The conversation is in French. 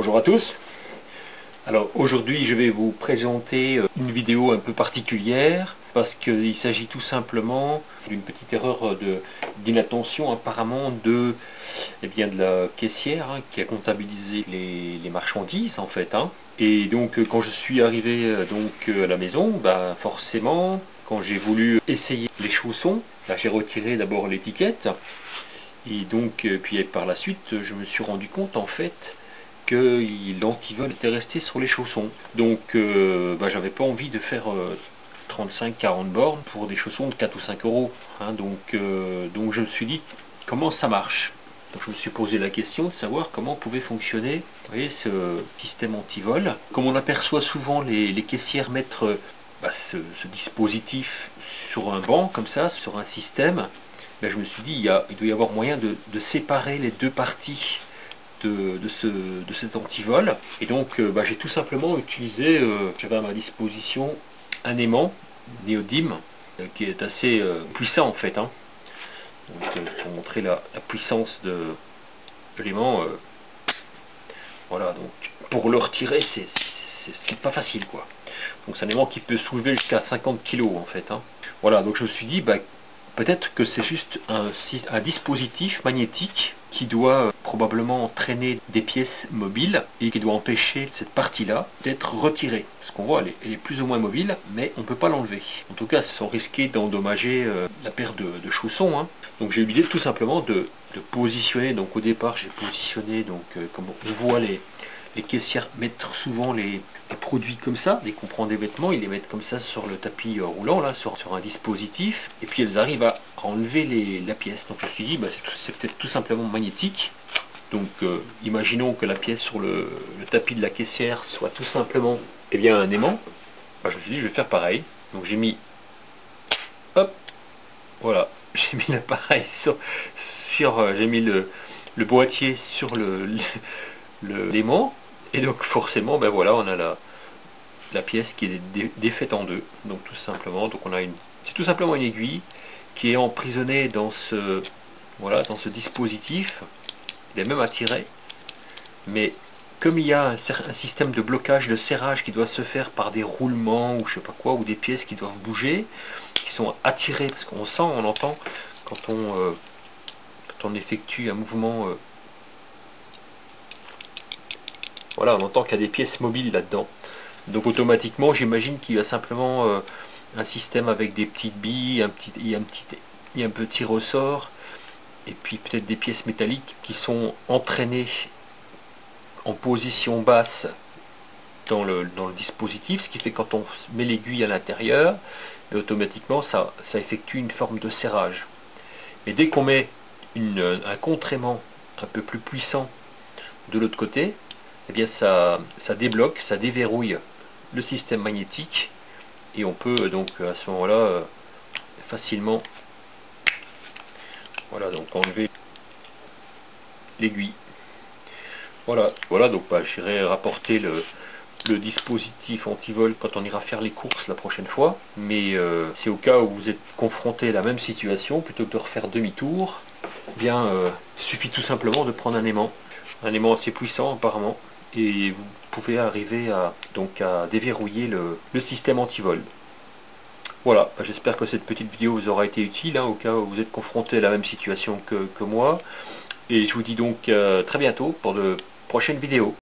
Bonjour à tous. Alors aujourd'hui je vais vous présenter une vidéo un peu particulière parce qu'il s'agit tout simplement d'une petite erreur d'inattention apparemment de la caissière qui a comptabilisé les marchandises en fait. Et donc quand je suis arrivé à la maison, forcément quand j'ai voulu essayer les chaussons, j'ai retiré d'abord l'étiquette et donc puis par la suite je me suis rendu compte en fait que l'antivol était resté sur les chaussons. Donc j'avais pas envie de faire 35-40 bornes pour des chaussons de 4 ou 5 euros. Donc je me suis dit comment ça marche. Donc je me suis posé la question de savoir comment pouvait fonctionner, vous voyez, ce système antivol. Comme on aperçoit souvent les caissières mettre ce dispositif sur un banc comme ça, sur un système, je me suis dit il doit y avoir moyen de séparer les deux parties de cet antivol. Et donc j'ai tout simplement utilisé, j'avais à ma disposition un aimant néodyme qui est assez puissant en fait. Donc pour montrer la puissance de l'aimant, voilà, donc pour le retirer c'est pas facile quoi. Donc c'est un aimant qui peut soulever jusqu'à 50 kg en fait. Voilà, donc je me suis dit peut-être que c'est juste un dispositif magnétique qui doit probablement entraîner des pièces mobiles et qui doit empêcher cette partie-là d'être retirée. Parce qu'on voit, elle est plus ou moins mobile, mais on ne peut pas l'enlever. En tout cas, sans risquer d'endommager la paire de chaussons. Donc j'ai eu l'idée tout simplement de positionner, donc au départ j'ai positionné, donc comme on voit les caissières mettre souvent les produits comme ça, dès qu'on prend des vêtements, ils les mettent comme ça sur le tapis roulant, là, sur un dispositif, et puis elles arrivent à enlever la pièce. Donc je me suis dit, c'est peut-être tout simplement magnétique. Donc imaginons que la pièce sur le tapis de la caissière soit tout simplement un aimant. Je me suis dit, je vais faire pareil. Donc j'ai mis, hop, voilà, j'ai mis l'appareil j'ai mis le boîtier sur l'aimant. Et donc forcément, voilà, on a la pièce qui est défaite en deux. Donc tout simplement, c'est tout simplement une aiguille qui est emprisonnée dans ce dispositif. Il est même attiré. Mais comme il y a un système de blocage, de serrage qui doit se faire par des roulements ou je sais pas quoi, ou des pièces qui doivent bouger, qui sont attirées, parce qu'on sent, on entend quand on effectue un mouvement. Voilà, on entend qu'il y a des pièces mobiles là-dedans. Donc automatiquement, j'imagine qu'il y a simplement un système avec des petites billes, il y a un petit ressort, et puis peut-être des pièces métalliques qui sont entraînées en position basse dans le dispositif, ce qui fait que quand on met l'aiguille à l'intérieur, automatiquement ça effectue une forme de serrage. Et dès qu'on met un contre-aimant un peu plus puissant de l'autre côté, ça débloque, ça déverrouille le système magnétique et on peut donc à ce moment-là facilement enlever l'aiguille. Voilà donc j'irai rapporter le dispositif anti-vol quand on ira faire les courses la prochaine fois, mais c'est au cas où vous êtes confronté à la même situation, plutôt que de refaire demi-tour, il suffit tout simplement de prendre un aimant assez puissant apparemment, et vous pouvez arriver à déverrouiller le système anti-vol. Voilà, j'espère que cette petite vidéo vous aura été utile, au cas où vous êtes confronté à la même situation que moi, et je vous dis donc très bientôt pour de prochaines vidéos.